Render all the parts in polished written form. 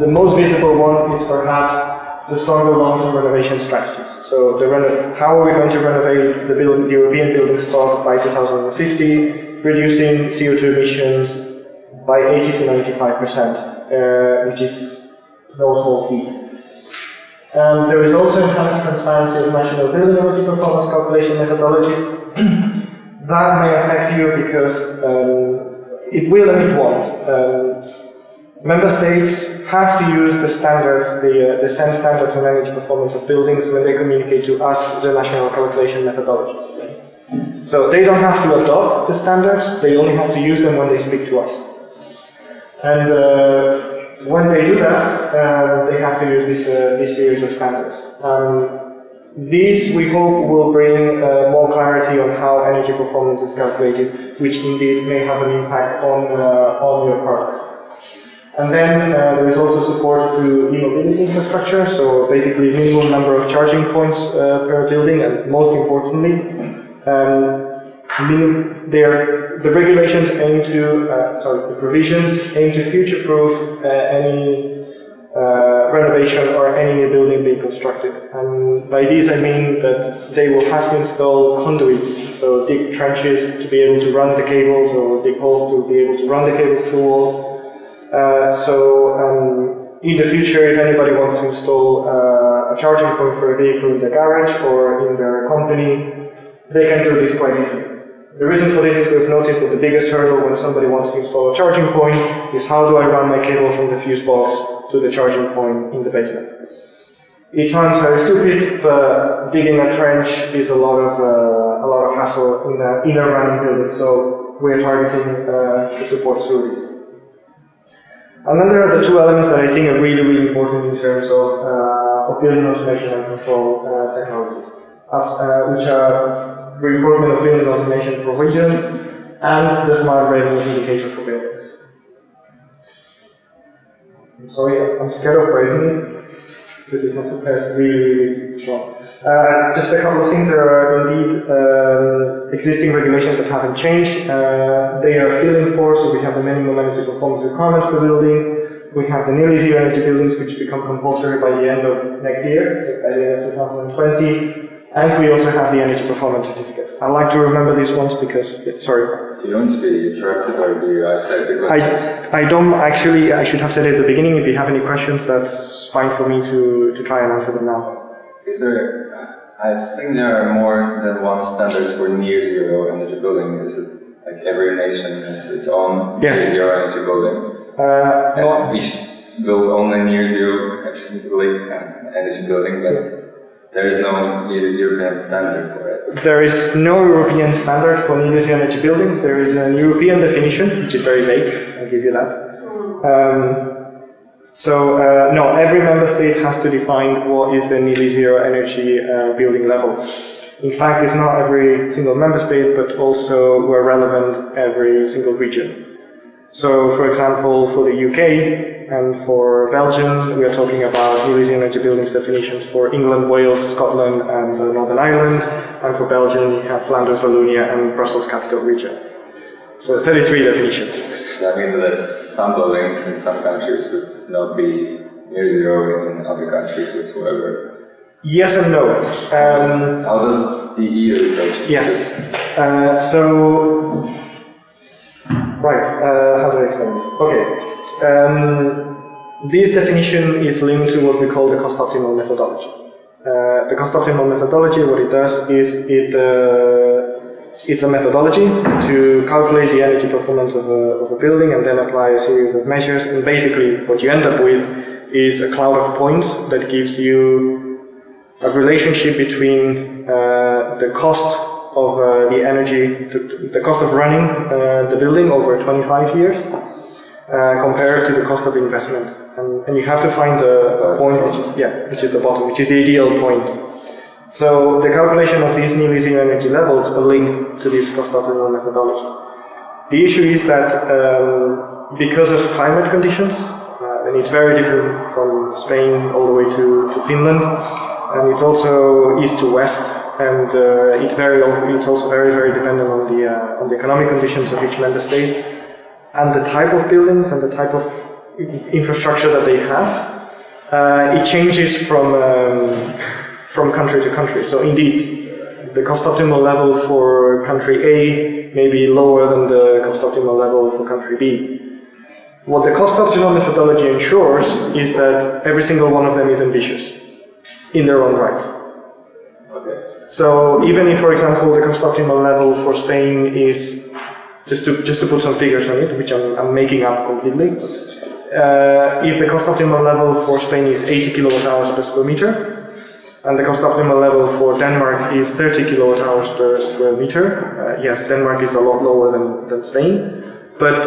The most visible one is perhaps the stronger long-term renovation strategies. So how are we going to renovate the European building stock by 2050, reducing CO2 emissions by 80 to 95%, which is no small feat. There is also enhanced transparency of national building energy performance calculation methodologies. That may affect you because it will and it won't. Member states have to use the standards, the SEN standards on energy performance of buildings when they communicate to us the national calculation methodology. So they don't have to adopt the standards, they only have to use them when they speak to us. And when they do that, they have to use this series of standards. These, we hope, will bring more clarity on how energy performance is calculated, which indeed may have an impact on your products. And then there is also support to e-mobility infrastructure, so basically minimum number of charging points per building, and most importantly, the regulations aim to, the provisions aim to future-proof any renovation or any new building being constructed. And by these I mean that they will have to install conduits, so dig trenches to be able to run the cables, or dig holes to be able to run the cables through walls. In the future, if anybody wants to install a charging point for a vehicle in their garage or in their company, they can do this quite easily. The reason for this is we've noticed that the biggest hurdle when somebody wants to install a charging point is how do I run my cable from the fuse box to the charging point in the basement. It sounds very stupid, but digging a trench is a lot of hassle in a running building, so we're targeting the support through this. And then there are the two elements that I think are really, really important in terms of building automation and control technologies, which are reinforcement of building automation provisions and the smart readiness indicator for buildings. I'm sorry, I'm scared of breaking it because it's not prepared really, really strong. Just a couple of things. There are indeed existing regulations that haven't changed. They are still in force, so we have the minimum energy performance requirements per building. We have the nearly zero energy buildings, which become compulsory by the end of next year, so by the end of 2020. And we also have the energy performance certificates. I like to remember these ones because, sorry. Do you want to be interrupted or do I say the questions? I don't actually, I should have said it at the beginning. If you have any questions, that's fine for me to try and answer them now. Is there, I think there are more than one standards for near zero energy building. Is it like every nation has its own near zero energy building? And we should build only near zero energy building, but there is no European standard for it. There is no European standard for near zero energy buildings. There is an European definition, which is very vague, I'll give you that. No, every member state has to define what is the nearly zero energy building level. In fact, it's not every single member state, but also, where relevant, every single region. So, for example, for the UK and for Belgium, we are talking about nearly zero energy buildings definitions for England, Wales, Scotland, and Northern Ireland. And for Belgium, we have Flanders, Wallonia, and Brussels Capital Region. So, 33 definitions. That means that some buildings in some countries would not be near zero in other countries whatsoever. Yes and no. How does the EU approach this? Right, how do I explain this? Okay. This definition is linked to what we call the cost optimal methodology. The cost optimal methodology, what it does is it's a methodology to calculate the energy performance of a building and then apply a series of measures. And basically, what you end up with is a cloud of points that gives you a relationship between the cost of the energy, the cost of running the building over 25 years compared to the cost of investment. And you have to find a point which is the bottom, which is the ideal point. So the calculation of these nearly zero energy levels are linked to this cost optimal methodology. The issue is that because of climate conditions, and it's very different from Spain all the way to Finland, and it's also east to west, and it's also very, very dependent on the economic conditions of each member state, and the type of buildings and the type of infrastructure that they have, it changes from country to country. So indeed, the cost optimal level for country A may be lower than the cost optimal level for country B. What the cost optimal methodology ensures is that every single one of them is ambitious in their own right. Okay. So even if, for example, the cost optimal level for Spain is, just to put some figures on it, which I'm making up completely, if the cost optimal level for Spain is 80 kilowatt hours per square meter, and the cost optimal level for Denmark is 30 kilowatt hours per square meter, yes, Denmark is a lot lower than Spain, but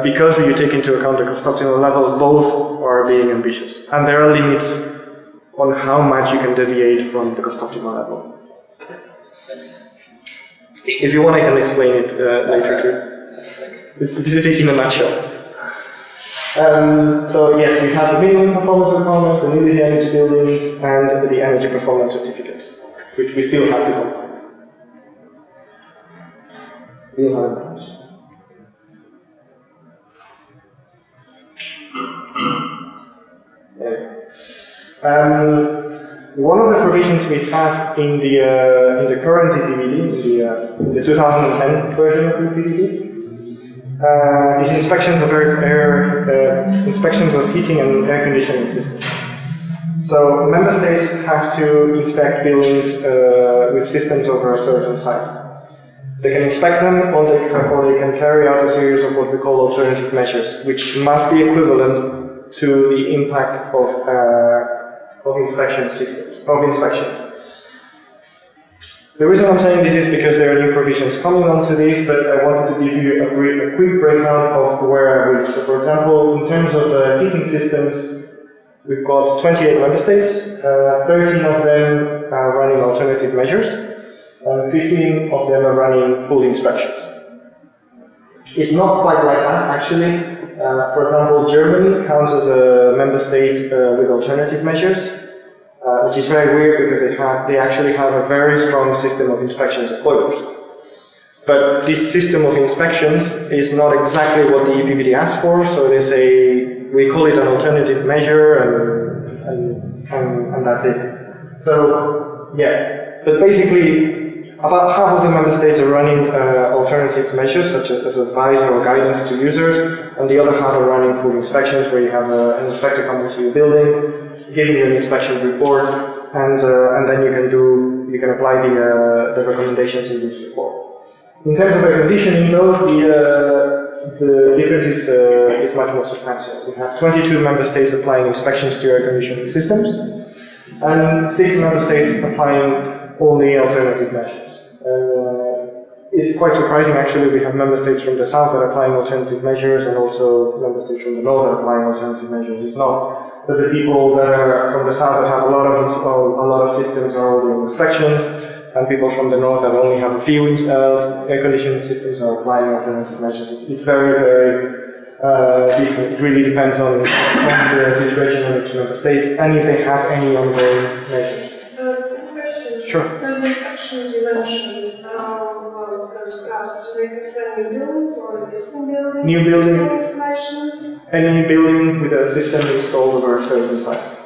because you take into account the cost optimal level, both are being ambitious. And there are limits on how much you can deviate from the cost optimal level. If you want, I can explain it later too. This is it in a nutshell. So yes, we have the minimum performance requirements, the newly energy buildings, and the energy performance certificates, which we still have to comply. Still have to. One of the provisions we have in the current EPBD, in the 2010 version of the EPBD, is inspections of heating and air conditioning systems. So member states have to inspect buildings with systems over a certain size. They can inspect them, or they can carry out a series of what we call alternative measures, which must be equivalent to the impact of inspection systems, of inspections. The reason I'm saying this is because there are new provisions coming onto this, but I wanted to give you a quick breakdown of where I read. So for example, in terms of heating systems, we've got 28 member states, 13 of them are running alternative measures, and 15 of them are running full inspections. It's not quite like that, actually. For example, Germany counts as a member state with alternative measures, which is very weird because they actually have a very strong system of inspections of boilers. But this system of inspections is not exactly what the EPBD asks for, so they say, we call it an alternative measure, and that's it. So, yeah, but basically, about half of the member states are running alternative measures, such as advice or guidance to users, and the other half are running full inspections, where you have an inspector coming to your building, giving you an inspection report, and then you can apply the recommendations in this report. In terms of air conditioning, though, the difference is much more substantial. We have 22 member states applying inspections to air conditioning systems, and 6 member states applying only alternative measures. It's quite surprising, actually. We have member states from the south that are applying alternative measures, and also member states from the north that are applying alternative measures. It's not that the people that are from the south that have a lot of systems are already on inspections, and people from the north that only have a few air conditioning systems are applying alternative measures. It's very, very different. It really depends on the situation in each member state, and if they have any ongoing measures. Question. Sure. Those inspections you mentioned, do they concern new buildings or existing buildings? New building. Installations? Any building with a system installed over a certain size.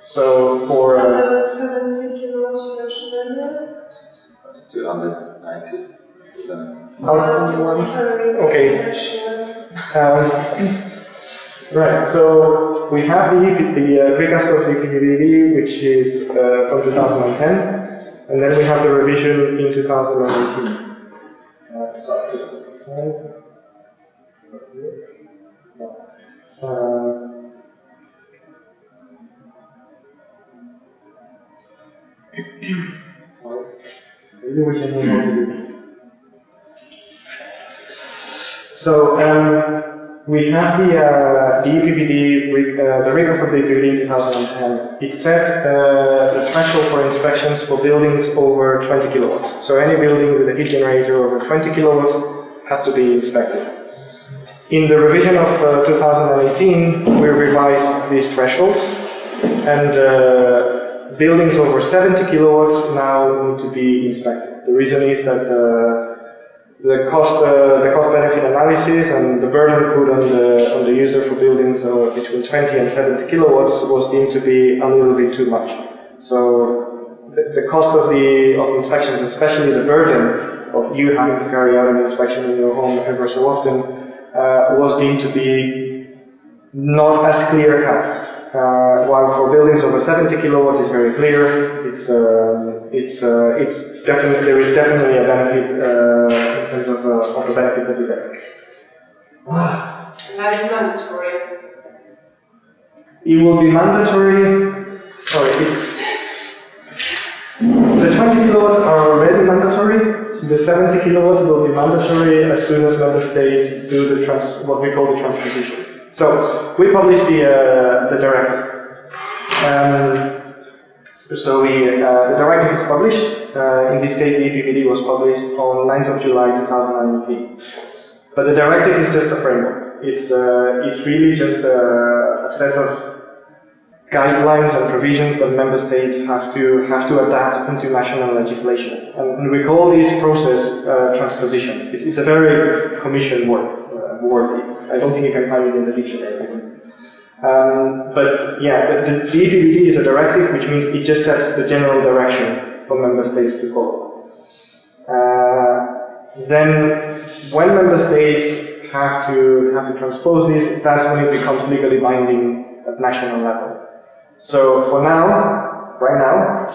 So for 70 kilowatts you mentioned earlier? 290. Okay. Right. So we have the recast of the EPBD, which is from 2010, and then we have the revision in 2018. Just a second. So we have the EPBD, the recast of the EPBD in 2010. It set the threshold for inspections for buildings over 20 kilowatts. So any building with a heat generator over 20 kilowatts had to be inspected. In the revision of 2018, we revised these thresholds, and buildings over 70 kilowatts now need to be inspected. The reason is that the cost-benefit analysis and the burden put on the user for buildings between 20 and 70 kilowatts was deemed to be a little bit too much. So the cost of inspections, especially the burden of you having to carry out an inspection in your home ever so often, was deemed to be not as clear cut. While for buildings over 70 kilowatts is very clear, there is definitely a benefit in terms of the benefits that you get. And that is mandatory. It will be mandatory. Sorry, the 20 kilowatts are already mandatory. The 70 kilowatts will be mandatory as soon as member states do what we call the transposition. So we published the directive. The directive is published. In this case, the EPBD was published on 9th of July 2019. But the directive is just a framework. It's really just a set of guidelines and provisions that member states have to adapt into national legislation. And we call this process transposition. It's a very commission word. I don't think you can find it in the dictionary. But yeah, the EPBD is a directive, which means it just sets the general direction for member states to follow. Then, when member states have to transpose this, that's when it becomes legally binding at national level. So for now, right now,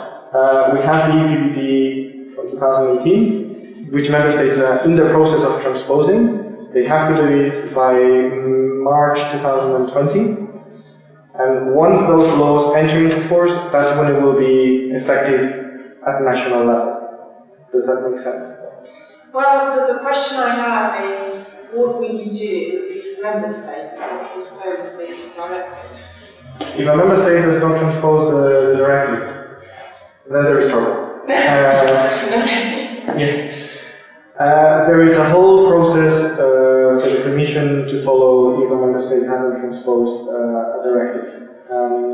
we have the EPBD from 2018, which member states are in the process of transposing. They have to do this by March 2020. And once those laws enter into force, that's when it will be effective at national level. Does that make sense? Well, the question I have is, what will you do if a member state does not transpose this directive? If a member state does not transpose the directive, then there is trouble. Yeah. There is a whole process for the Commission to follow if a member state hasn't transposed a directive.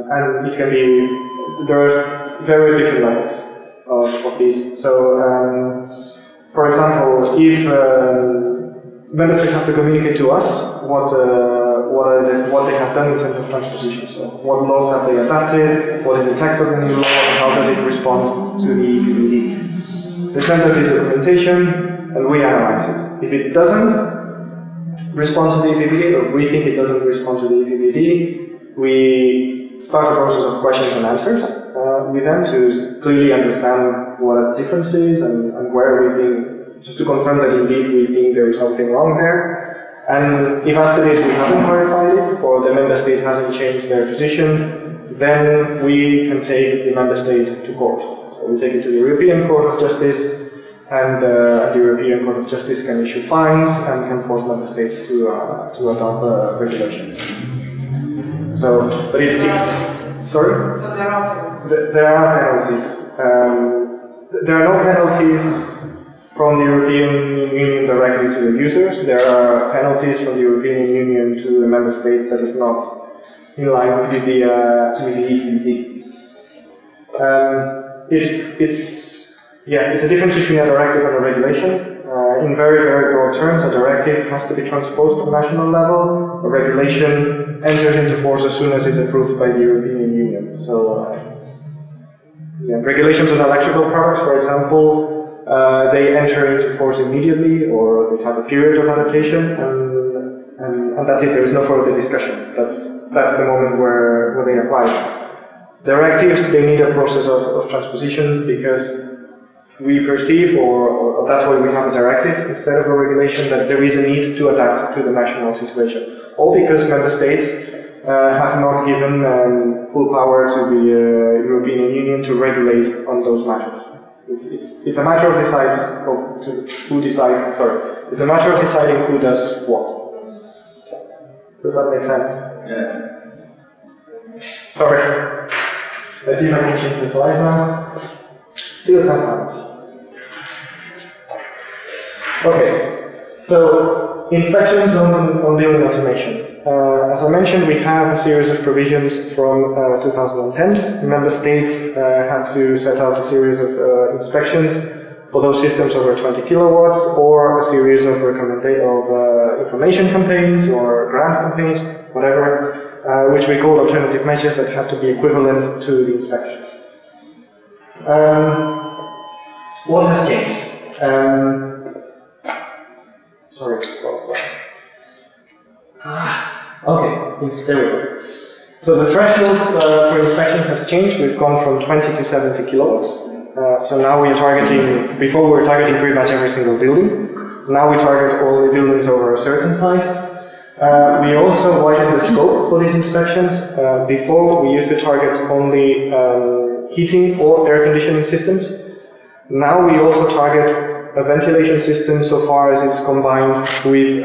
And it can be, there are various different levels of these. So, for example, if member states have to communicate to us what they have done in terms of transposition. So, what laws have they adapted, what is the text of the new law, and how does it respond to the EPBD. They send us this documentation, and we analyze it. If it doesn't respond to the EPBD, or we think it doesn't respond to the EPBD, we start a process of questions and answers with them to clearly understand what are the differences and where we think, just to confirm that indeed we think there is something wrong there. And if after this we haven't clarified it, or the member state hasn't changed their position, then we can take the member state to court. So we take it to the European Court of Justice, and the European Court of Justice can issue fines and can force member states to adopt regulations. So, but sorry? So there are penalties. There are penalties. There are no penalties from the European Union directly to the users. There are penalties from the European Union to the member state that is not in line with the EPBD. It's a difference between a directive and a regulation. In very, very broad terms, a directive has to be transposed at national level. A regulation enters into force as soon as it's approved by the European Union. So, regulations on electrical products, for example, they enter into force immediately, or they have a period of adaptation, and that's it. There is no further discussion. That's the moment where they apply. Directives, they need a process of transposition because we perceive, or that's why we have a directive instead of a regulation, that there is a need to adapt to the national situation. All because member states have not given full power to the European Union to regulate on those matters. It's a matter of It's a matter of deciding who does what. Does that make sense? Yeah. Sorry. Let's see if I can change the slide now. Still can't find it. Okay, so inspections on building automation. As I mentioned, we have a series of provisions from 2010. Member states had to set out a series of inspections for those systems over 20 kilowatts, or a series of information campaigns or grant campaigns, whatever, which we call alternative measures that have to be equivalent to the inspection. What has changed? Sorry, okay, there we go. So the threshold for inspection has changed. We've gone from 20 to 70 kilowatts. So now we are targeting, before we were targeting pretty much every single building. Now we target all the buildings over a certain size. We also widened the scope for these inspections. Before we used to target only heating or air conditioning systems. Now we also target a ventilation system so far as it's combined with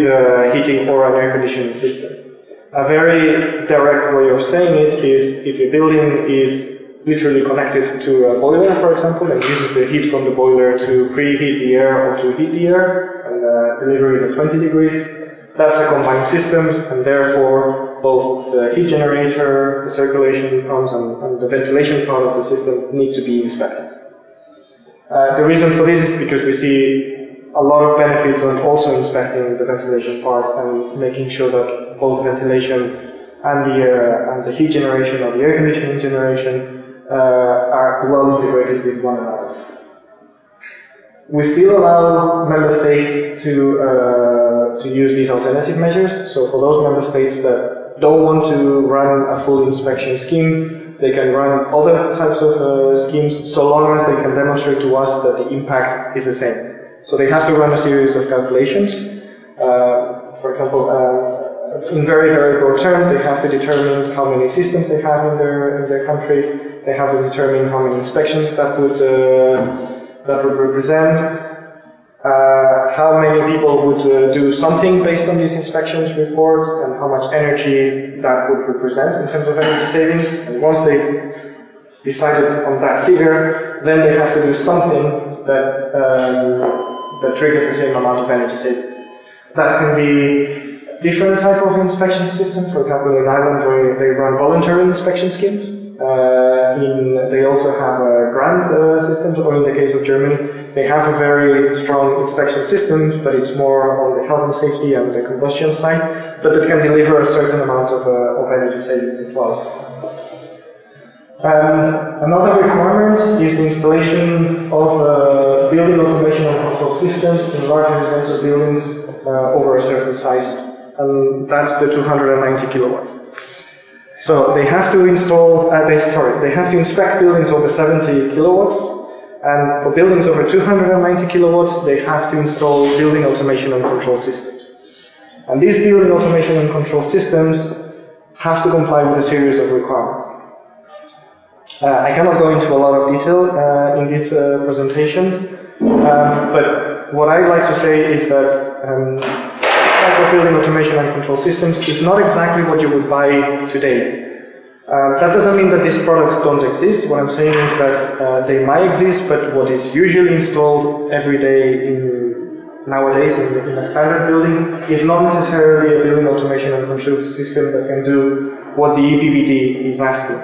a heating or an air conditioning system. A very direct way of saying it is if your building is literally connected to a boiler, for example, and uses the heat from the boiler to preheat the air or to heat the air and deliver it at 20 degrees, that's a combined system, and therefore both the heat generator, the circulation pumps, and the ventilation part of the system need to be inspected. The reason for this is because we see a lot of benefits on also inspecting the ventilation part and making sure that both ventilation and the heat generation or the air conditioning generation are well integrated with one another. We still allow member states to use these alternative measures. So for those member states that don't want to run a full inspection scheme, they can run other types of schemes so long as they can demonstrate to us that the impact is the same. So they have to run a series of calculations. For example, in very, very broad terms, they have to determine how many systems they have in their country. They have to determine how many inspections that would represent. How many people would do something based on these inspections reports, and how much energy that would represent in terms of energy savings. And once they've decided on that figure, then they have to do something that triggers the same amount of energy savings. That can be different type of inspection systems. For example, in Ireland, they run voluntary inspection schemes. They also have grant systems, or in the case of Germany, they have a very strong inspection systems, but it's more on the health and safety and the combustion side, but it can deliver a certain amount of energy savings as well. Another requirement is the installation of building automation and control systems in large residential buildings over a certain size, and that's the 290 kilowatts. So they have to install, they have to inspect buildings over 70 kilowatts, and for buildings over 290 kilowatts, they have to install building automation and control systems. And these building automation and control systems have to comply with a series of requirements. I cannot go into a lot of detail in this presentation, but what I'd like to say is that of building automation and control systems is not exactly what you would buy today. That doesn't mean that these products don't exist. What I'm saying is that they might exist, but what is usually installed every day nowadays in a standard building is not necessarily a building automation and control system that can do what the EPBD is asking.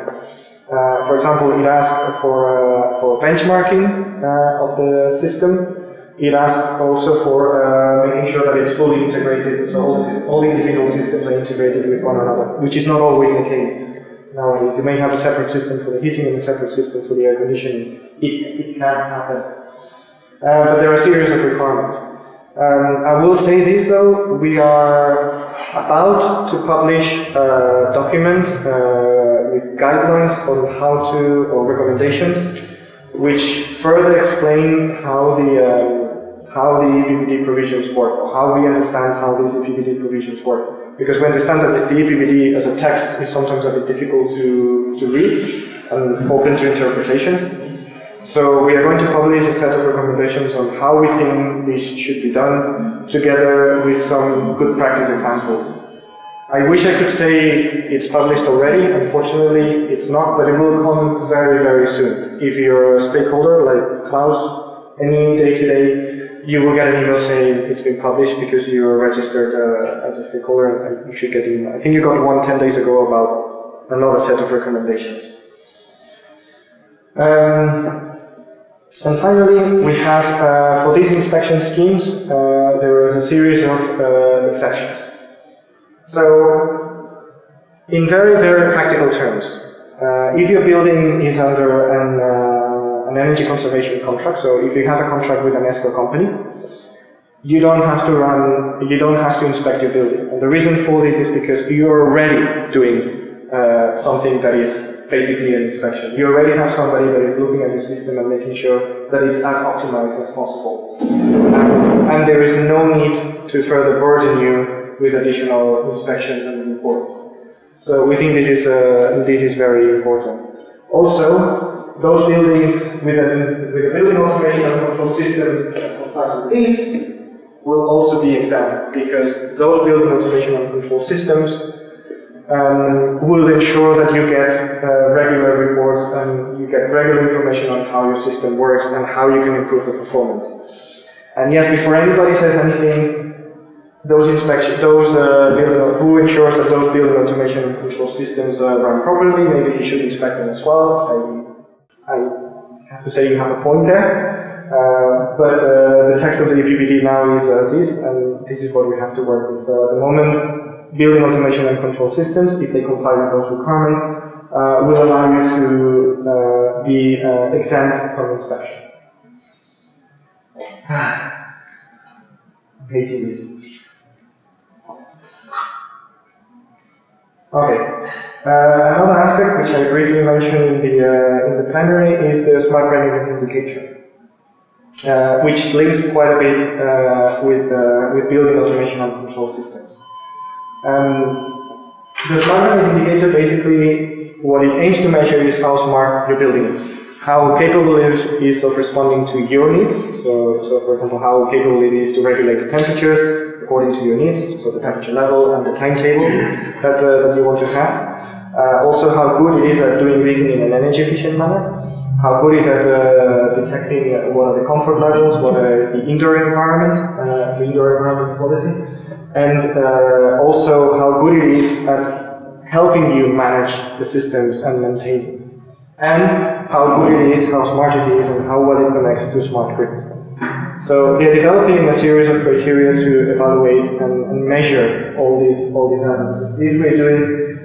For example, it asks for benchmarking of the system. It asks also for making sure that it's fully integrated, so all the individual systems are integrated with one another, which is not always the case nowadays. You may have a separate system for the heating and a separate system for the air conditioning. It can happen. But there are a series of requirements. I will say this though, we are about to publish a document with guidelines on how to, or recommendations, which further explain how the EPBD provisions work, or how we understand how these EPBD provisions work. Because we understand that the EPBD as a text is sometimes a bit difficult to read and open to interpretations. So we are going to publish a set of recommendations on how we think this should be done, together with some good practice examples. I wish I could say it's published already. Unfortunately, it's not, but it will come very, very soon. If you're a stakeholder like Klaus, any day today, you will get an email saying it's been published because you are registered as a stakeholder, and you should get an email. I think you got one 10 days ago about another set of recommendations. And finally, we have, for these inspection schemes, there is a series of exceptions. So, in very, very practical terms, if your building is under an energy conservation contract, so if you have a contract with an ESCO company, you don't have to inspect your building. And the reason for this is because you're already doing something that is basically an inspection. You already have somebody that is looking at your system and making sure that it's as optimized as possible. And there is no need to further burden you with additional inspections and reports. So we think this is very important. Also, those buildings with a building automation and control systems that comply with this will also be exempt, because those building automation and control systems will ensure that you get regular reports and you get regular information on how your system works and how you can improve the performance. And yes, before anybody says anything, who ensures that those building automation and control systems run properly, maybe you should inspect them as well. I have to say you have a point there, but the text of the EPBD now is as is, and this is what we have to work with. So at the moment, building automation and control systems, if they comply with those requirements, will allow you to be exempt from inspection. I'm hating this. Okay. Another aspect which I briefly mentioned in the plenary is the smart readiness indicator, which links quite a bit with building automation and control systems. The smart readiness indicator, basically what it aims to measure is how smart your building is, how capable it is of responding to your needs. So for example, how capable it is to regulate the temperatures according to your needs, so the temperature level and the timetable that you want to have. Also, how good it is at doing this in an energy efficient manner. How good is at detecting what are the comfort levels, what is the indoor environment quality, and also how good it is at helping you manage the systems and maintain them. And how good it is, how smart it is, and how well it connects to smart grid. So they're developing a series of criteria to evaluate and measure all these elements. These we're doing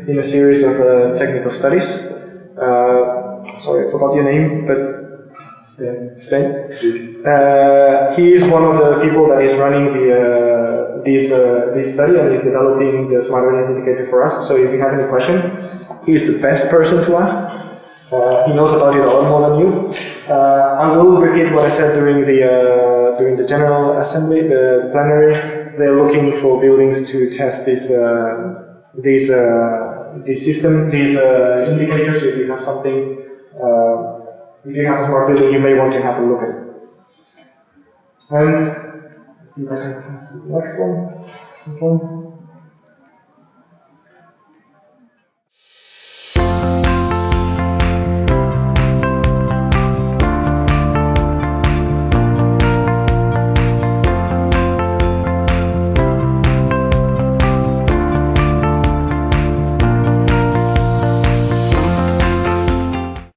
in a series of technical studies. Sorry, I forgot your name, but Sten. He is one of the people that is running this study and is developing the smart readiness indicator for us. So if you have any question, he's the best person to ask. He knows about it a lot more than you. I will repeat what I said during the General Assembly, the plenary. They're looking for buildings to test this system, these indicators. If you have something, if you have a smart building, you may want to have a look at it. And let's see if I can pass to the next one.